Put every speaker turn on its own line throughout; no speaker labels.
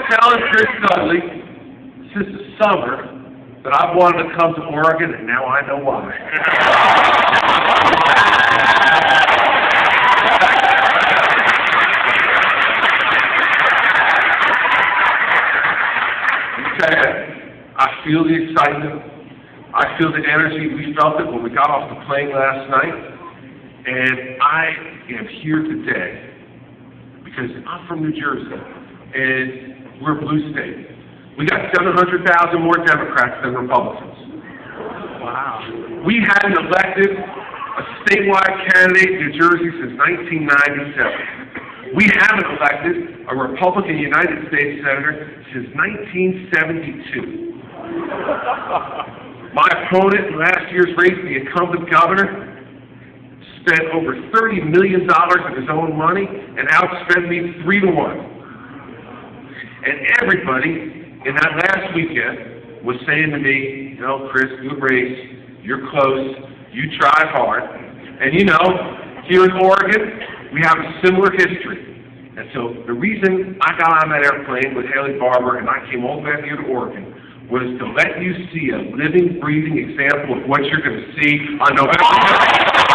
telling Chris Dudley since the summer that I've wanted to come to Oregon, and now I know why. I feel the excitement. I feel the energy. We felt it when we got off the plane last night. And I am here today because I'm from New Jersey, and we're a blue state. We got 700,000 more Democrats than Republicans. Wow. We hadn't elected a statewide candidate in New Jersey since 1997. We haven't elected a Republican United States Senator since 1972. My opponent in last year's race, the incumbent governor, spent over $30 million of his own money and outspent me 3-1. And everybody in that last weekend was saying to me, you know, Chris, good race, you're close, you try hard. And you know, here in Oregon, we have a similar history. And so the reason I got on that airplane with Haley Barbour and I came all the way here to Oregon was to let you see a living, breathing example of what you're going to see on November 9th.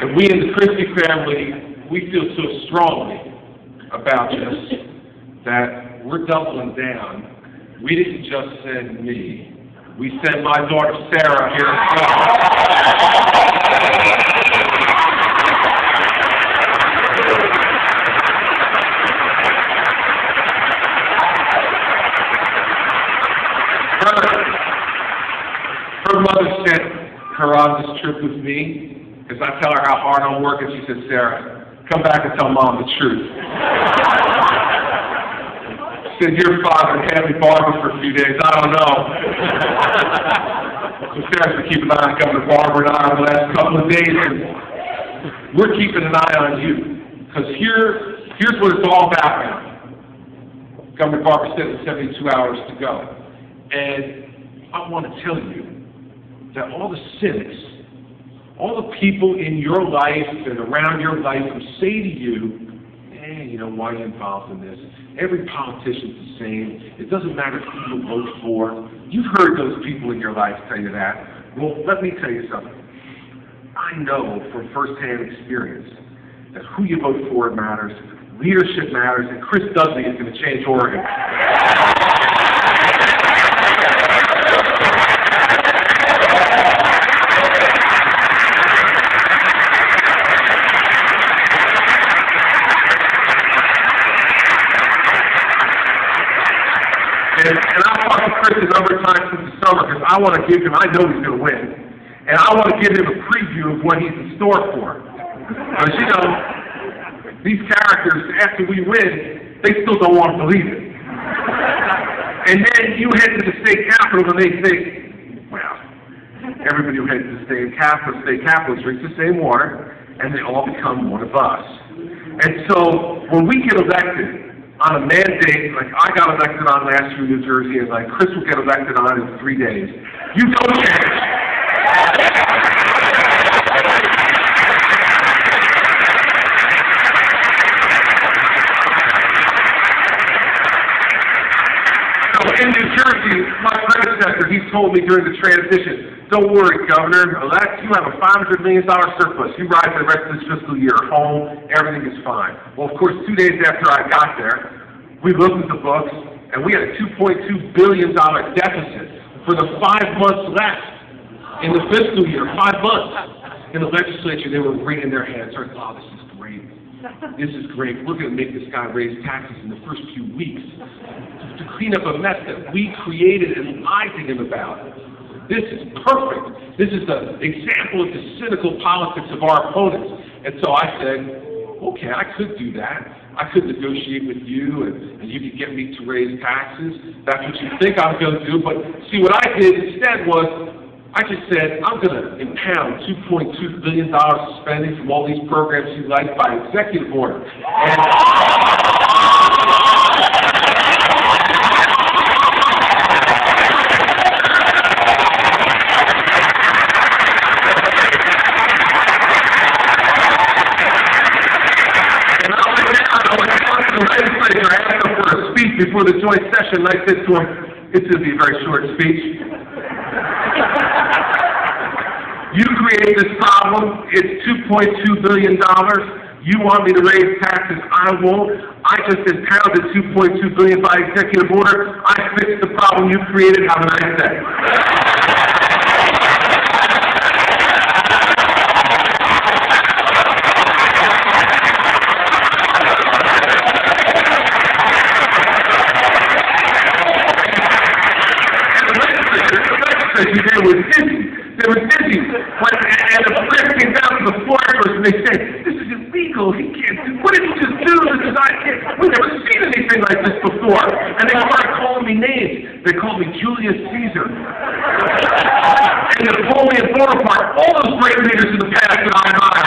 And we in the Christie family, we feel so strongly about this that we're doubling down. We didn't just send me. We sent my daughter Sarah here as well. Her mother sent her on this trip with me because I tell her how hard I'm working. She said, Sarah, come back and tell Mom the truth. Said your father had me Barbour for a few days. I don't know. So Sarah's been keeping an eye on Governor Barbour and I over the last couple of days, and we're keeping an eye on you. Because here's what it's all about now. Governor Barbour said it's 72 hours to go. And I want to tell you that all the cynics, all the people in your life and around your life who say to you, hey, you know, why are you involved in this? Every politician's the same. It doesn't matter who you vote for. You've heard those people in your life tell you that. Well, let me tell you something. I know from firsthand experience that who you vote for matters, leadership matters, and Chris Dudley is going to change Oregon. And I've talked to Chris a number of times since the summer because I want to give him, I know he's going to win, and I want to give him a preview of what he's in store for. Because, you know, these characters, after we win, they still don't want to believe it. And then you head to the state capitol and they think, well, everybody who heads to the state capitol drinks the same water, and they all become one of us. And so when we get elected, on a mandate like I got elected on last year in New Jersey, and like Chris will get elected on in 3 days. You don't change. So in New Jersey, my predecessor, he told me during the transition, don't worry, Governor-elect, you have a $500 million surplus. You ride for the rest of this fiscal year home, everything is fine. Well, of course, 2 days after I got there, we looked at the books, and we had a $2.2 billion deficit for the 5 months left in the fiscal year, 5 months. In the legislature, they were wringing their hands, saying, oh, this is great. This is great. We're going to make this guy raise taxes in the first few weeks to clean up a mess that we created and lied to him about. This is perfect. This is an example of the cynical politics of our opponents. And so I said, okay, I could do that. I could negotiate with you, and you could get me to raise taxes. That's what you think I'm going to do. But see, what I did instead was I just said, I'm going to impound $2.2 billion of spending from all these programs you like by executive order. I asked him for a speech before the joint session, and I said to him, it's going to be a very short speech. You create this problem, it's $2.2 billion. You want me to raise taxes, I won't. I just impounded $2.2 billion by executive order. I fixed the problem you created. Have a nice day. They were busy. And the press came down to the floor first, and they said, this is illegal. He can't do. What did he just do? This is not. We've never seen anything like this before. And they started calling me names. They called me Julius Caesar and Napoleon Bonaparte. All those great leaders in the past that I admire.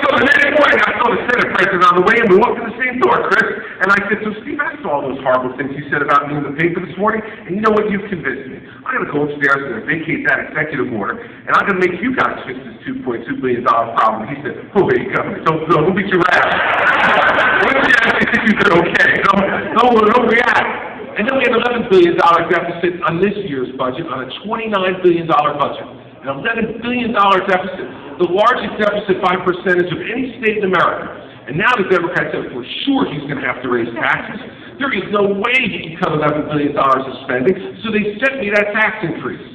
So the next morning, I saw the Senate president on the way, and we walked in the same door, Chris. And I said, so Steve, I saw all those horrible things you said about me in the paper this morning, and you know what? You've convinced me. I'm going to go upstairs and vacate that executive order, and I'm going to make you guys fix this $2.2 billion problem. He said, oh, wait, Governor, don't beat your ass. What if you actually think you did okay? Don't react. And then we have $11 billion deficit on this year's budget, on a $29 billion budget. An $11 billion deficit, the largest deficit by percentage of any state in America. And now the Democrats said, for sure he's going to have to raise taxes. There is no way he can cut $11 billion of spending, so they sent me that tax increase.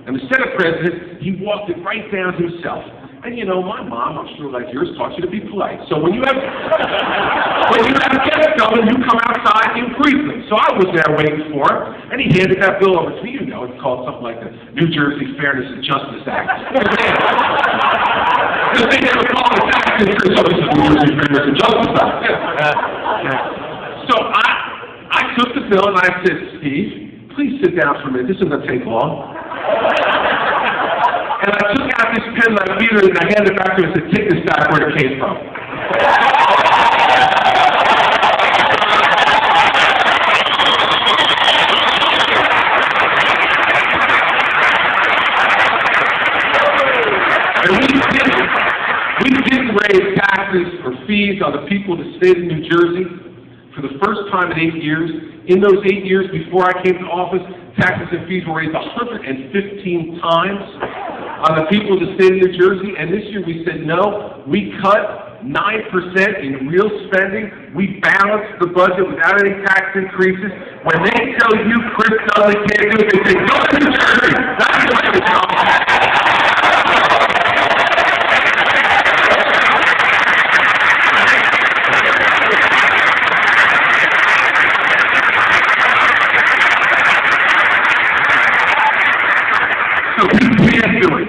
And the Senate president, he walked it right down himself. And you know, my mom, I'm sure like yours, taught you to be polite. So when you have guests coming, you come outside and you greet them. So I was there waiting for him, and he handed that bill over to me. You know, it's called something like the New Jersey Fairness and Justice Act. Because they never call it tax increase, so this is the New Jersey Fairness and Justice Act. So I took the bill and I said, Steve, please sit down for a minute. This isn't going to take long. And I took out this pen like Peter and I handed it back to him and said, take this back where it came from. And we didn't raise taxes or fees on the people of the state of New Jersey for the first time in 8 years. In those 8 years before I came to office, taxes and fees were raised 115 times on the people of the state of New Jersey, and this year we said no. We cut 9% in real spending. We balanced the budget without any tax increases. When they tell you Chris Dudley can't do it, they say, go to New Jersey. That's the way to go.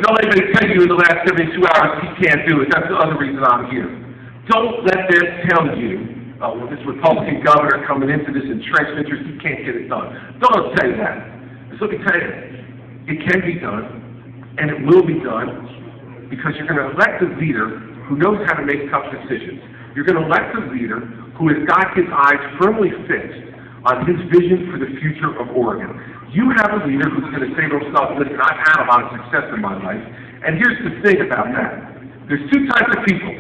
Don't let anybody tell you in the last 72 hours he can't do it. That's the other reason I'm here. Don't let them tell you, with this Republican governor coming into this entrenched interest, he can't get it done. Don't tell you that. So let me tell you, it can be done, and it will be done, because you're going to elect a leader who knows how to make tough decisions. You're going to elect a leader who has got his eyes firmly fixed on his vision for the future of Oregon. You have a leader who's going to say to himself, listen, I've had a lot of success in my life, and here's the thing about that. There's two types of people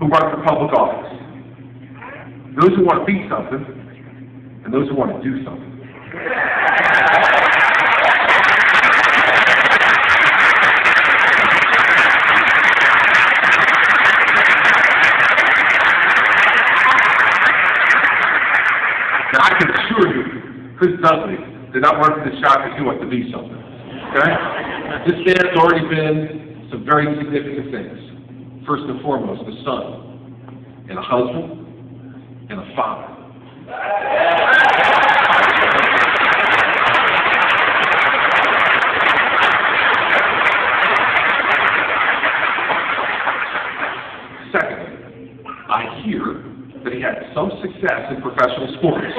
who run for public office. Those who want to be something, and those who want to do something. Now, I can assure you, Chris Dudley did not run for the shop because he wants to be something. Okay? This man's already been some very significant things. First and foremost, a son, and a husband, and a father. Second, I hear that he had some success in professional sports.